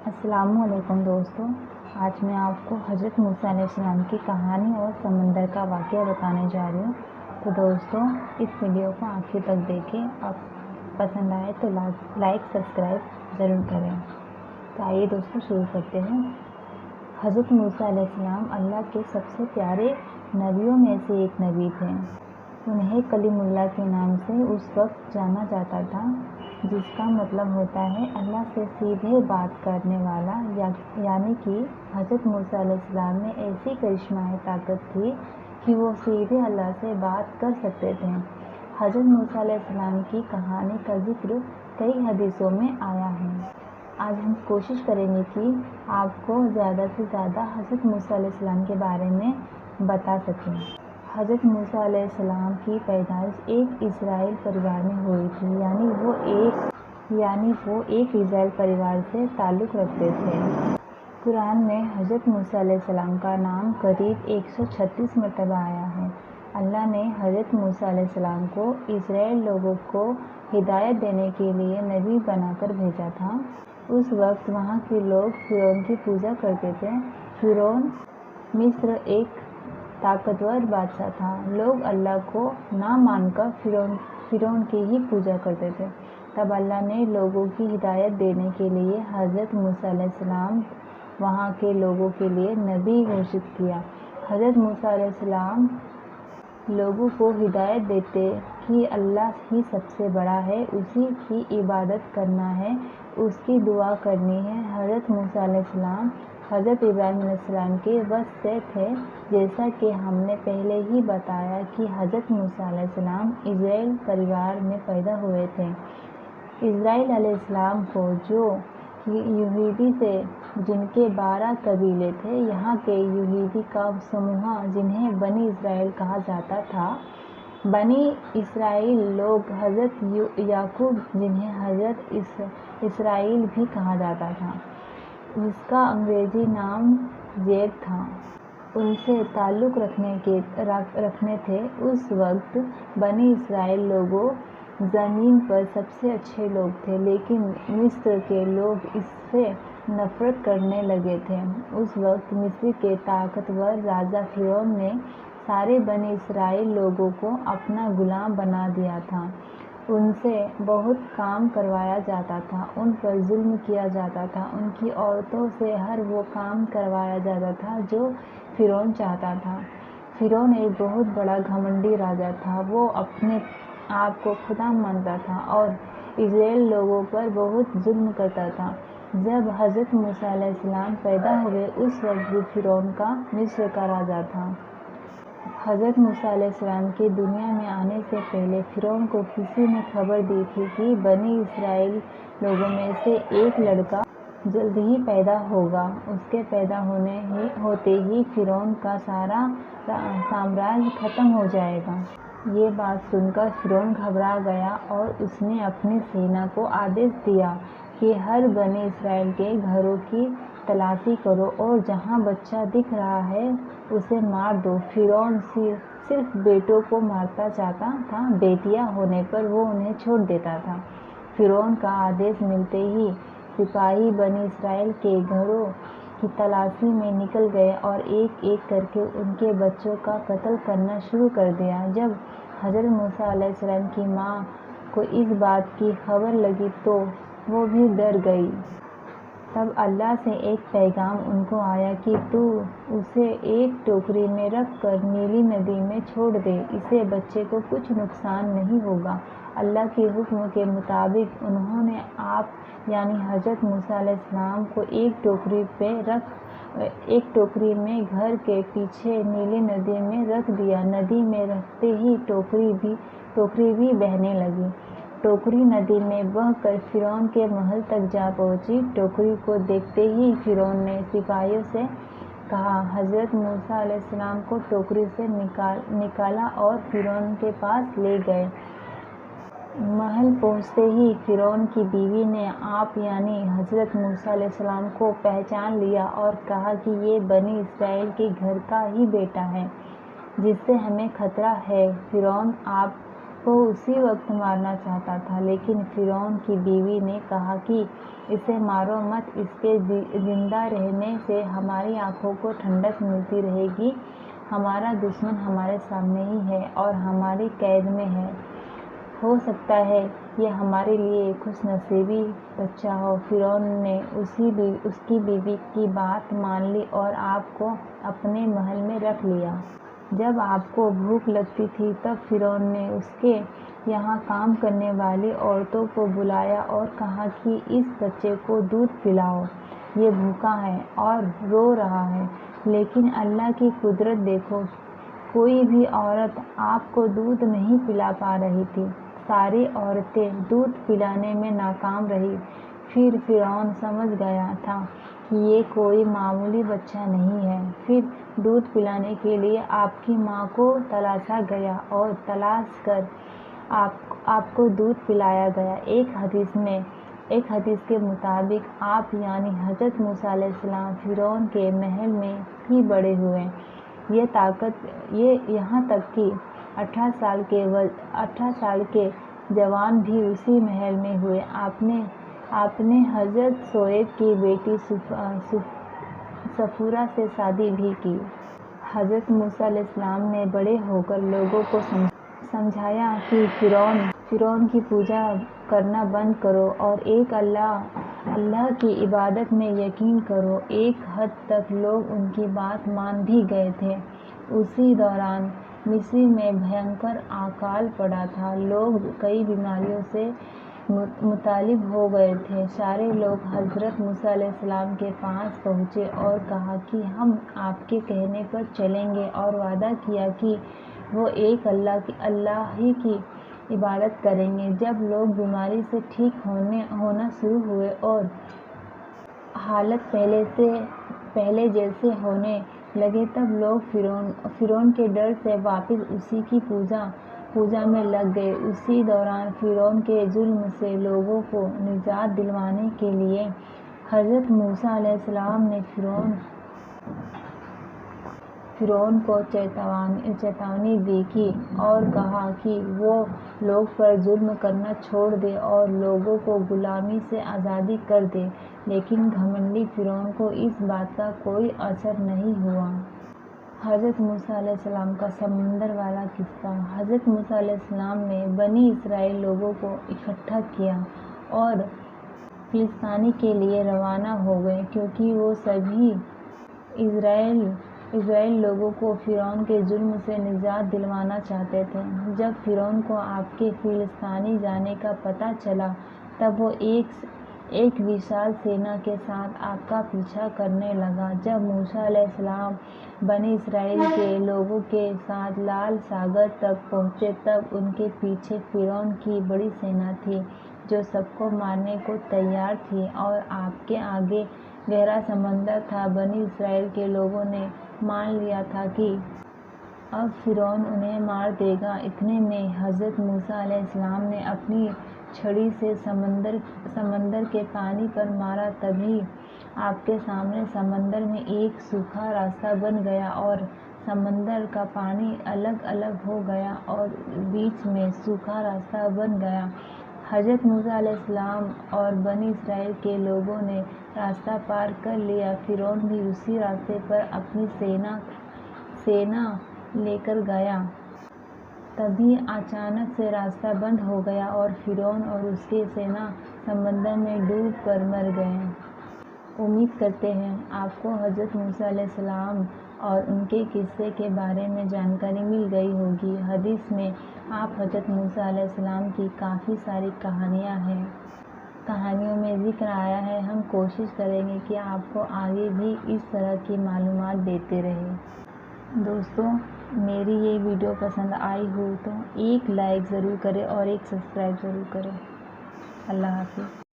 अस्सलामु अलैकुम दोस्तों। आज मैं आपको हज़रत मूसा अलैहिस्सलाम की कहानी और समंदर का वाक़या बताने जा रही हूँ। तो दोस्तों, इस वीडियो को आखिर तक देखें और पसंद आए तो लाइक सब्सक्राइब ज़रूर करें। तो आइए दोस्तों शुरू करते हैं। हज़रत मूसा अलैहिस्सलाम अल्लाह के सबसे प्यारे नबियों में से एक नबी थे। उन्हें कलीमुल्लाह के नाम से उस वक्त जाना जाता था, जिसका मतलब होता है अल्लाह से सीधे बात करने वाला, यानी कि हज़रत मूसा अलैहिस्सलाम में ऐसी करिश्माई ताकत थी कि वो सीधे अल्लाह से बात कर सकते थे। हज़रत मूसा अलैहिस्सलाम की कहानी का जिक्र कई हदीसों में आया है। आज हम कोशिश करेंगे कि आपको ज़्यादा से ज़्यादा हज़रत मूसा अलैहिस्सलाम के बारे में बता सकें। हज़रत मूसा अलैहिस्सलाम की पैदाइश एक इस्राएल परिवार में हुई थी, यानी वो एक इस्राएल परिवार से ताल्लुक़ रखते थे। कुरान में हज़रत मूसा अलैहिस्सलाम का नाम करीब 136 मरतबा आया है। अल्लाह ने हज़रत मूसा अलैहिस्सलाम को इस्राएल लोगों को हिदायत देने के लिए नबी बनाकर भेजा था। उस वक्त वहाँ के लोग फ़िरौन की पूजा करते थे। फ़िरौन मिस्र एक ताकतवर बादशाह था। लोग अल्लाह को ना मानकर फ़िरौन की ही पूजा करते थे। तब अल्लाह ने लोगों की हिदायत देने के लिए हज़रत मूसा अलैहिस्सलाम वहाँ के लोगों के लिए नबी घोषित किया। हज़रत मूसा अलैहिस्सलाम लोगों को हिदायत देते कि अल्लाह ही सबसे बड़ा है, उसी की इबादत करना है, उसकी दुआ करनी है। हज़रत मूसा अलैहिस्सलाम हज़रत इब्राहीम अलैहिस्सलाम के वंश से थे। जैसा कि हमने पहले ही बताया कि हज़रत मूसा अलैहिस्सलाम इस्राएल परिवार में पैदा हुए थे। इस्राएल अलैहिस्सलाम को जो यहूदी से जिनके 12 कबीले थे, यहाँ के यहूदी का समूह जिन्हें बनी इस्राएल कहा जाता था। बनी इस्राएल लोग हज़रत याकूब, जिन्हें हज़रत इस्राएल भी कहा जाता था, जिसका अंग्रेज़ी नाम जेब था, उनसे ताल्लुक़ रखने थे। उस वक्त बनी इस्राएल लोगों ज़मीन पर सबसे अच्छे लोग थे, लेकिन मिस्र के लोग इससे नफ़रत करने लगे थे। उस वक्त मिस्र के ताकतवर राजा फ़िरौन ने सारे बनी इस्राएल लोगों को अपना गुलाम बना दिया था। उनसे बहुत काम करवाया जाता था, उन पर जुल्म किया जाता था, उनकी औरतों से हर वो काम करवाया जाता था जो फ़िरौन चाहता था। फ़िरौन एक बहुत बड़ा घमंडी राजा था। वो अपने आप को खुदा मानता था और इस्राएल लोगों पर बहुत जुल्म करता था। जब हज़रत मूसा अलैहिस्सलाम पैदा हुए, उस वक्त भी फ़िरौन का मिस्र का राजा था। हज़रत मूसा अलैहिस्सलाम के दुनिया में आने से पहले फ़िरौन को किसी ने खबर दी थी कि बनी इस्राएल लोगों में से एक लड़का जल्द ही पैदा होगा। उसके पैदा होते ही फ़िरौन का सारा साम्राज्य ख़त्म हो जाएगा। ये बात सुनकर फ़िरौन घबरा गया और उसने अपनी सेना को आदेश दिया कि हर बनी इस्राएल के घरों की तलाशी करो और जहाँ बच्चा दिख रहा है उसे मार दो। फ़िरौन सिर्फ बेटों को मारना चाहता था, बेटियां होने पर वो उन्हें छोड़ देता था। फ़िरौन का आदेश मिलते ही सिपाही बनी इस्राएल के घरों की तलाशी में निकल गए और एक एक करके उनके बच्चों का कत्ल करना शुरू कर दिया। जब हज़रत मूसा अलैहिस्सलाम की माँ को इस बात की खबर लगी तो वो भी डर गई। तब अल्लाह से एक पैगाम उनको आया कि तू उसे एक टोकरी में रख कर नीली नदी में छोड़ दे, इससे बच्चे को कुछ नुकसान नहीं होगा। अल्लाह के हुक्म के मुताबिक उन्होंने आप यानी हज़रत मूसा अलैहिस्सलाम को एक टोकरी में घर के पीछे नीली नदी में रख दिया। नदी में रखते ही टोकरी भी बहने लगी। टोकरी नदी में बहकर फ़िरौन के महल तक जा पहुंची। टोकरी को देखते ही फ़िरौन ने सिपाहियों से कहा, हज़रत मूसा अलैहिस्सलाम को टोकरी से निकाला और फ़िरौन के पास ले गए। महल पहुंचते ही फ़िरौन की बीवी ने आप यानी हज़रत मूसा अलैहिस्सलाम को पहचान लिया और कहा कि ये बनी इस्राएल के घर का ही बेटा है, जिससे हमें खतरा है। फ़िरौन आप کو اسی وقت مارنا چاہتا تھا، لیکن فرعون کی بیوی نے کہا کہ اسے مارو مت، اس کے زندہ رہنے سے ہماری آنکھوں کو ٹھنڈک ملتی رہے گی۔ ہمارا دشمن ہمارے سامنے ہی ہے اور ہماری قید میں ہے، ہو سکتا ہے یہ ہمارے لیے خوش نصیبی بچہ ہو۔ فرعون نے اس کی بیوی کی بات مان لی اور آپ کو اپنے محل میں رکھ لیا۔ جب آپ کو بھوک لگتی تھی تب فرعون نے اس کے یہاں کام کرنے والی عورتوں کو بلایا اور کہا کہ اس بچے کو دودھ پلاؤ، یہ بھوکا ہے اور رو رہا ہے۔ لیکن اللہ کی قدرت دیکھو، کوئی بھی عورت آپ کو دودھ نہیں پلا پا رہی تھی، ساری عورتیں دودھ پلانے میں ناکام رہیں۔ پھر فرعون سمجھ گیا تھا کہ یہ کوئی معمولی بچہ نہیں ہے۔ پھر دودھ پلانے کے لیے آپ کی ماں کو تلاشا گیا اور تلاش کر آپ کو دودھ پلایا گیا۔ ایک حدیث کے مطابق آپ یعنی حضرت موسیٰ علیہ السلام فرعون کے محل میں ہی بڑے ہوئے، یہاں تک کہ 18 سال کے جوان بھی اسی محل میں ہوئے۔ آپ نے حضرت شعیب کی بیٹی صفورہ سے شادی بھی کی۔ حضرت موسیٰ علیہ السلام نے بڑے ہو کر لوگوں کو سمجھایا کہ فرعون کی پوجا کرنا بند کرو اور ایک اللہ کی عبادت میں یقین کرو۔ ایک حد تک لوگ ان کی بات مان بھی گئے تھے۔ اسی دوران مصر میں بھینکر اکال پڑا تھا، لوگ کئی بیماریوں سے مطلب ہو گئے تھے۔ سارے لوگ حضرت موسیٰ علیہ السلام کے پاس پہنچے اور کہا کہ ہم آپ کے کہنے پر چلیں گے، اور وعدہ کیا کہ وہ ایک اللہ ہی کی عبادت کریں گے۔ جب لوگ بیماری سے ٹھیک ہونا شروع ہوئے اور حالات پہلے جیسے ہونے لگے تب لوگ فرعون کے ڈر سے واپس اسی کی پوجا میں لگ گئے۔ اسی دوران فرعون کے ظلم سے لوگوں کو نجات دلوانے کے لیے حضرت موسیٰ علیہ السلام نے فرعون کو چیتونی دی کی اور کہا کہ وہ لوگوں پر ظلم کرنا چھوڑ دے اور لوگوں کو غلامی سے آزاد کر دے، لیکن گھمنڈی فرعون کو اس بات کا کوئی اثر نہیں ہوا۔ حضرت موسیٰ علیہ السلام کا سمندر والا قصہ۔ حضرت موسیٰ علیہ السلام نے بنی اسرائیل لوگوں کو اکٹھا کیا اور فلسطین کے لیے روانہ ہو گئے، کیونکہ وہ سبھی اسرائیل لوگوں کو فرعون کے ظلم سے نجات دلوانا چاہتے تھے۔ جب فرعون کو آپ کے فلسطین جانے کا پتہ چلا تب وہ ایک وشال سینا کے ساتھ آپ کا پیچھا کرنے لگا۔ جب موسیٰ علیہ السلام بنی اسرائیل کے لوگوں کے ساتھ لال ساگر تک پہنچے تب ان کے پیچھے فرعون کی بڑی سینا تھی جو سب کو مارنے کو تیار تھی، اور آپ کے آگے گہرا سمندر تھا۔ بنی اسرائیل کے لوگوں نے مان لیا تھا کہ اب فرعون انہیں مار دے گا۔ اتنے میں حضرت موسیٰ علیہ السلام نے اپنی چھڑی سے سمندر کے پانی پر مارا، تبھی آپ کے سامنے سمندر میں ایک سوکھا راستہ بن گیا اور سمندر کا پانی الگ الگ ہو گیا اور بیچ میں سوکھا راستہ بن گیا۔ حضرت موسیٰ علیہ السلام اور بنی اسرائیل کے لوگوں نے راستہ پار کر لیا۔ فرعون بھی اسی راستے پر اپنی سینا لے کر گیا۔ تبھی اچانک سے راستہ بند ہو گیا اور فرعون اور اس کی سینا سمندر میں ڈوب کر مر گئے۔ امید کرتے ہیں آپ کو حضرت موسیٰ علیہ السلام اور ان کے قصے کے بارے میں جانکاری مل گئی ہوگی۔ حدیث میں آپ حضرت موسیٰ علیہ السلام کی کافی ساری کہانیوں میں ذکر آیا ہے۔ ہم کوشش کریں گے کہ آپ کو آگے بھی اس طرح کی معلومات دیتے رہیں۔ دوستو، میری یہ ویڈیو پسند آئی ہو تو ایک لائک ضرور کریں اور ایک سبسکرائب ضرور کریں۔ اللہ حافظ۔